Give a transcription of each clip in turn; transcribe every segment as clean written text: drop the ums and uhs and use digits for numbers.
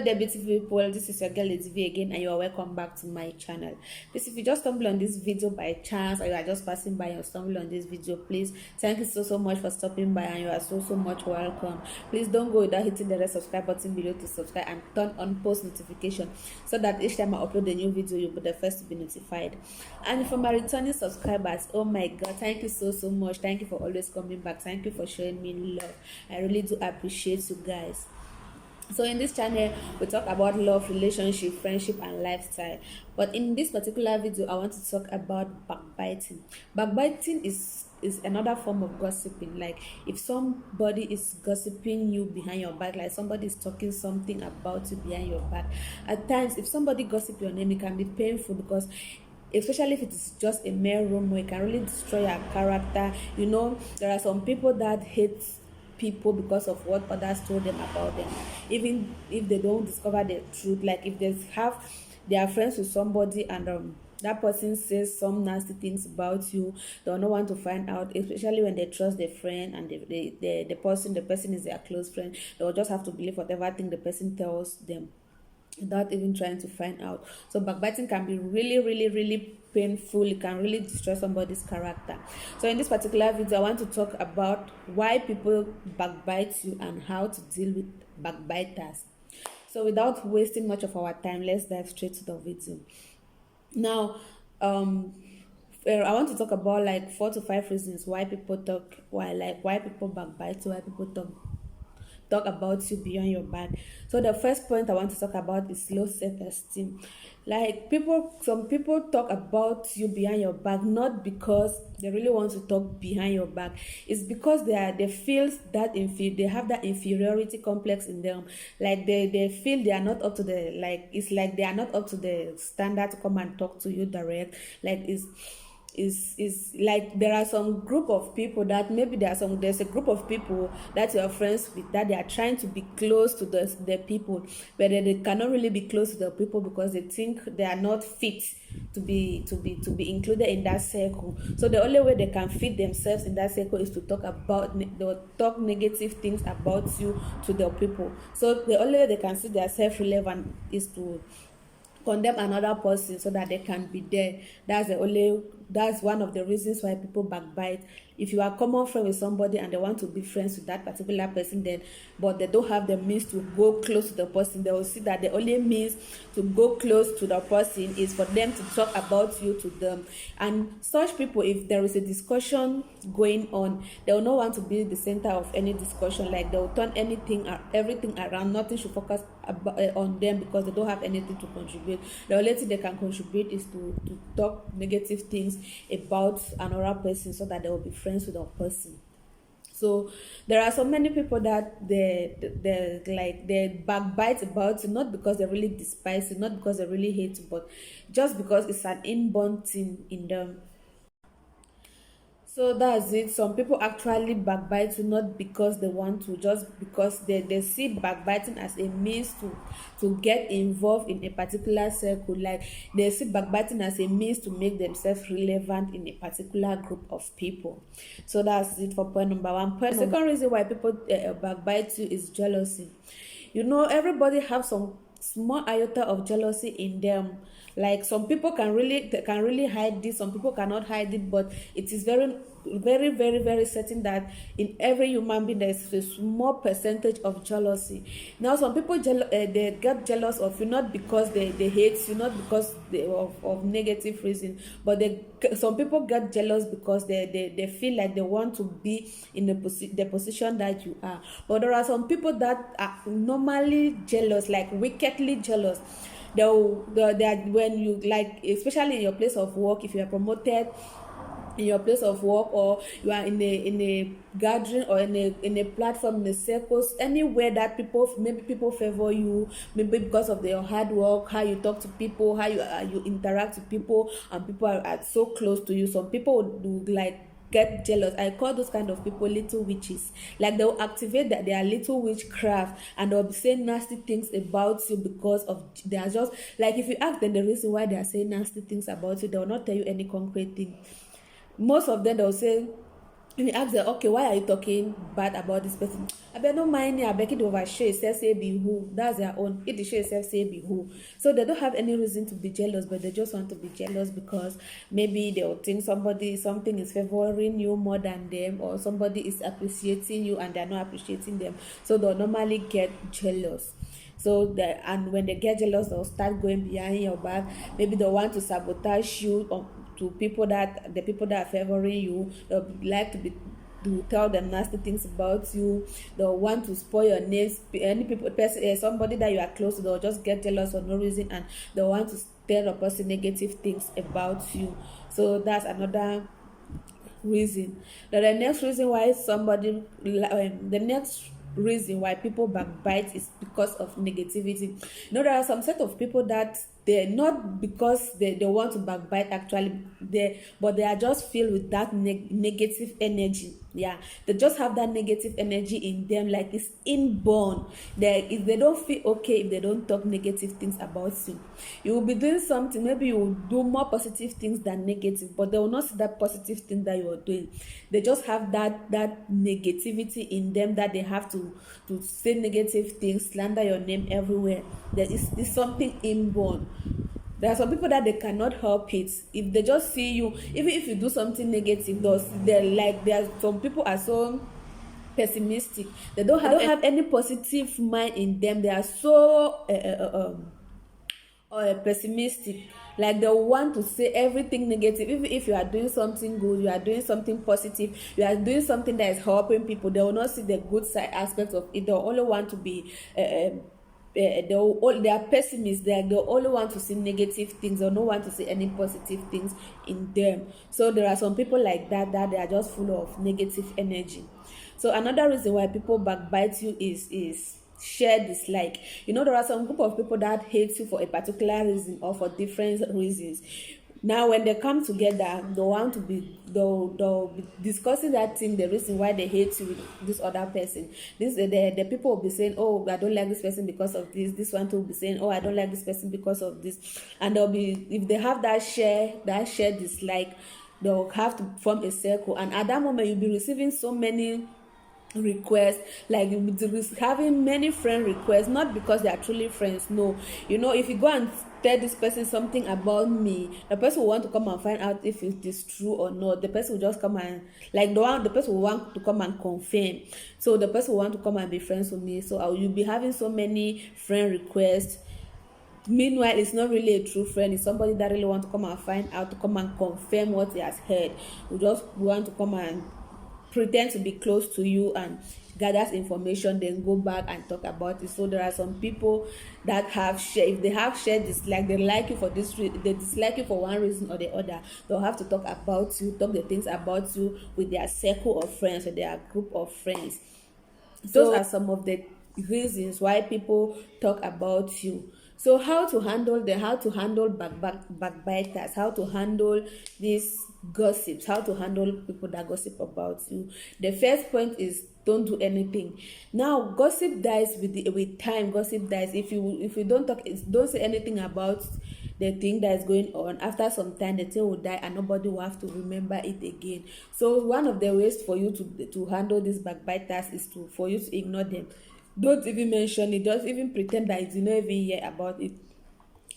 there, beautiful people. This is your girl Lady V again, and you are welcome back to my channel. Please, if you just stumble on this video by chance, or you are just passing by and stumble on this video, please thank you so much for stopping by, and you are so much welcome. Please don't go without hitting the red subscribe button below to subscribe and turn on post notification so that each time I upload a new video, you'll be the first to be notified. And for my returning subscribers, oh my god, thank you so much. Thank you for always coming back. Thank you for showing me love. I really do appreciate you guys. So in this channel we talk about love, relationship, friendship and lifestyle, but in this particular video I want to talk about backbiting. Backbiting is another form of gossiping. Like if somebody is gossiping you behind your back, like somebody is talking something about you behind your back. At times if somebody gossip your name, it can be painful, because especially if it is just a mere rumor, it can really destroy your character. You know, there are some people that hate people because of what others told them about them, even if they don't discover the truth. Like if they are friends with somebody and that person says some nasty things about you, they don't want to find out, especially when they trust their friend and the person is their close friend. They'll just have to believe whatever thing the person tells them without even trying to find out. So backbiting can be really painful. It can really destroy somebody's character. So in this particular video I want to talk about why people backbite you and how to deal with backbiters. So without wasting much of our time, let's dive straight to the video. Now I want to talk about like 4 to 5 reasons why people why people backbite you, why people talk about you beyond your back. So the first point I want to talk about is low self-esteem. Like some people talk about you behind your back not because they really want to talk behind your back. It's because they feel that they have that inferiority complex in them. Like they feel they are not up to the, like it's like they are not up to the standard to come and talk to you direct. Like is like there are some group of people that maybe there's a group of people that you're friends with, that they are trying to be close to the people, but they cannot really be close to the people because they think they are not fit to be included in that circle. So the only way they can fit themselves in that circle is to talk negative things about you to the people. So the only way they can see themselves relevant is to condemn another person so that they can be there. That's one of the reasons why people backbite. If you are common friend with somebody and they want to be friends with that particular person, then but they don't have the means to go close to the person, they will see that the only means to go close to the person is for them to talk about you to them. And such people, if there is a discussion going on, they will not want to be the center of any discussion. Like they will turn everything around. Nothing should focus on them because they don't have anything to contribute. The only thing they can contribute is to talk negative things about another person so that they will be friends with that person. So there are so many people that they backbite about you, not because they really despise you, not because they really hate you, but just because it's an inborn thing in them. So that's it. Some people actually backbite you not because they want to, just because they see backbiting as a means to get involved in a particular circle. Like they see backbiting as a means to make themselves relevant in a particular group of people. So that's it for point number one. The second reason why people backbite you is jealousy. You know, everybody have some small iota of jealousy in them. Like some people can really hide this, some people cannot hide it, but it is very certain that in every human being there is a small percentage of jealousy. Now some people they get jealous of you not because they hate you, not because of negative reason, but some people get jealous because they feel like they want to be in the position that you are. But there are some people that are normally jealous, like wickedly jealous. When you, like, especially in your place of work, if you are promoted in your place of work, or you are in a gathering, or in a platform, in a circles, anywhere that people favor you, maybe because of your hard work, how you talk to people, how you interact with people, and people are so close to you. Some people would like get jealous. I call those kind of people little witches. Like they'll activate their little witchcraft, and they'll be saying nasty things about you because of they are just like, if you ask them the reason why they are saying nasty things about you, they will not tell you any concrete thing. Most of them, they'll say and you ask them, okay, why are you talking bad about this person? I bet no mind I beg it over share itself say be who. That's their own. If the share itself say be who. So they don't have any reason to be jealous, but they just want to be jealous because maybe they'll think something is favoring you more than them, or somebody is appreciating you and they're not appreciating them. So they'll normally get jealous. So and when they get jealous, they'll start going behind your back. Maybe they want to sabotage you, to the people that are favoring you. They'll like to tell them nasty things about you. They'll want to spoil your name. Any somebody that you are close to, they'll just get jealous for no reason, and they'll want to tell a person negative things about you. So that's another reason. Now the next reason why the next reason why people backbite is because of negativity. There are some set of people that they're not because they want to backbite actually, but they are just filled with that negative energy. Yeah, they just have that negative energy in them, like it's inborn. If they don't feel okay, if they don't talk negative things about you, you will be doing something, maybe you will do more positive things than negative, but they will not see that positive thing that you are doing. They just have that negativity in them, that they have to say negative things, slander your name everywhere. There is something inborn. There are some people that they cannot help it. If they just see you, even if you do something negative, there are some people are so pessimistic. They don't have any positive mind in them. They are so pessimistic. Like they want to say everything negative. Even if you are doing something good, you are doing something positive, you are doing something that is helping people, they will not see the good side aspects of it. They only want to be they are pessimists. They only want to see negative things. They don't want to see any positive things in them. So there are some people like that they are just full of negative energy. So another reason why people backbite you is share dislike. There are some group of people that hate you for a particular reason or for different reasons. Now when they come together, they'll be discussing that thing, the reason why they hate you with this other person. The people will be saying, oh, I don't like this person because of this one too will be saying, oh, I don't like this person because of this. And they'll be, if they have that share dislike, they'll have to form a circle, and at that moment you'll be receiving so many requests, like you'll be having many friend requests, not because they are truly friends. No, if you go and tell this person something about me, the person will want to come and find out if it is true or not. The person will just come and the person will want to come and confirm. So the person will want to come and be friends with me. So you'll be having so many friend requests. Meanwhile, it's not really a true friend. It's somebody that really want to come and find out, to come and confirm what he has heard. We just want to come and pretend to be close to you and gathers information, then go back and talk about it. So there are some people that if they have shared dislike, they like you for this reason, they dislike you for one reason or the other, they'll have to talk about you, talk the things about you with their circle of friends or their group of friends. Those are some of the reasons why people talk about you. So how to handle backbiters, how to handle these gossips, how to handle people that gossip about you. The first point is don't do anything. Now gossip dies with time. Gossip dies if you don't say anything about the thing that is going on. After some time the thing will die and nobody will have to remember it again. So one of the ways for you to handle these backbiters is for you to ignore them. Don't even mention it. Don't even pretend that you don't even hear about it.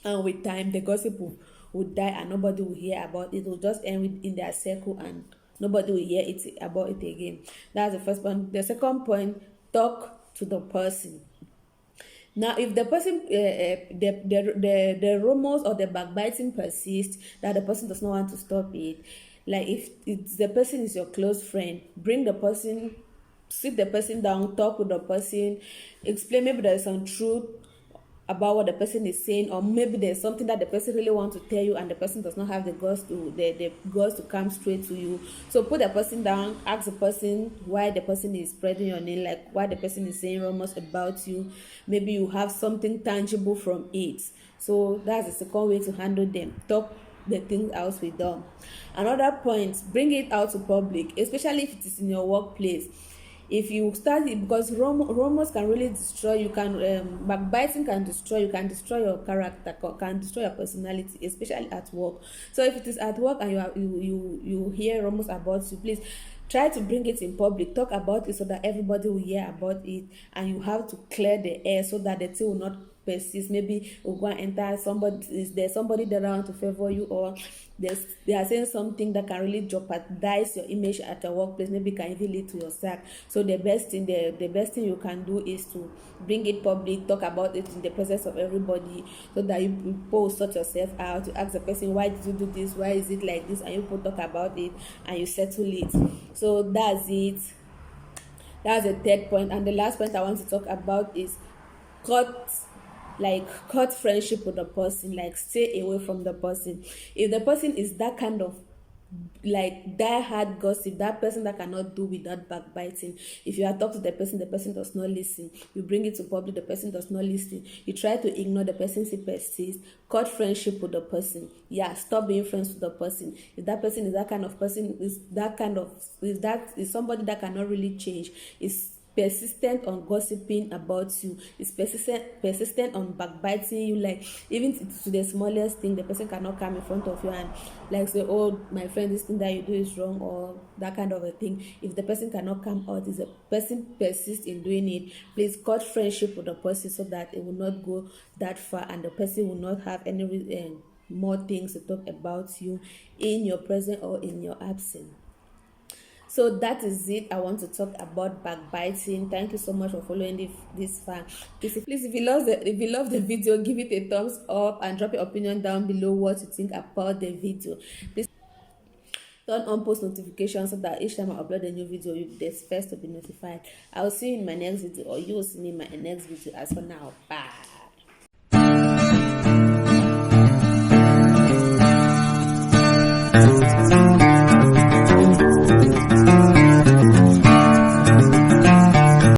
And with time, the gossip will die and nobody will hear about it. It will just end in their circle and nobody will hear about it again. That's the first point. The second point, talk to the person. Now, if the person, the rumors or the backbiting persists, that the person does not want to stop it, like if the person is your close friend, sit the person down, talk with the person, explain. Maybe there is some truth about what the person is saying, or maybe there's something that the person really wants to tell you and the person does not have the guts to come straight to you. So put the person down, ask the person why the person is spreading your name, like why the person is saying rumors about you. Maybe you have something tangible from it. So that's the second way to handle them. Talk the things out with them. Another point, bring it out to public, especially if it is in your workplace. If you start it, because rumors can really destroy you, backbiting can destroy you, can destroy your character, can destroy your personality, especially at work. So if it is at work and you hear rumors about you, please try to bring it in public, talk about it so that everybody will hear about it, and you have to clear the air so that the thing will not persist. Maybe will go and enter somebody, is there somebody that around to favor you, or they are saying something that can really jeopardize your image at your workplace, maybe can even lead to your sack. So the best thing you can do is to bring it public, talk about it in the presence of everybody, so that you post sort yourself out, you ask the person, why did you do this, why is it like this, and you talk about it and you settle it. So that's it. That's the third point. And the last point I want to talk about is cut cut friendship with the person, like stay away from the person. If the person is that kind of like die hard gossip, that person that cannot do without backbiting, if you are talk to the person does not listen, you bring it to public, the person does not listen, you try to ignore the person, still persists, cut friendship with the person. Yeah, stop being friends with the person. If that person is that kind of person, is somebody that cannot really change, is persistent on gossiping about you, is persistent on backbiting you, like even to the smallest thing, the person cannot come in front of you and like say, oh my friend, this thing that you do is wrong, or that kind of a thing. If the person cannot come out, if the person persists in doing it, please cut friendship with the person so that it will not go that far, and the person will not have any more things to talk about you in your presence or in your absence. So that is it. I want to talk about backbiting. Thank you so much for following this far. Please, if you love the video, give it a thumbs up and drop your opinion down below what you think about the video. Please turn on post notifications so that each time I upload a new video, you'll be the first to be notified. I will see you in my next video, or you will see me in my next video. As for now, bye.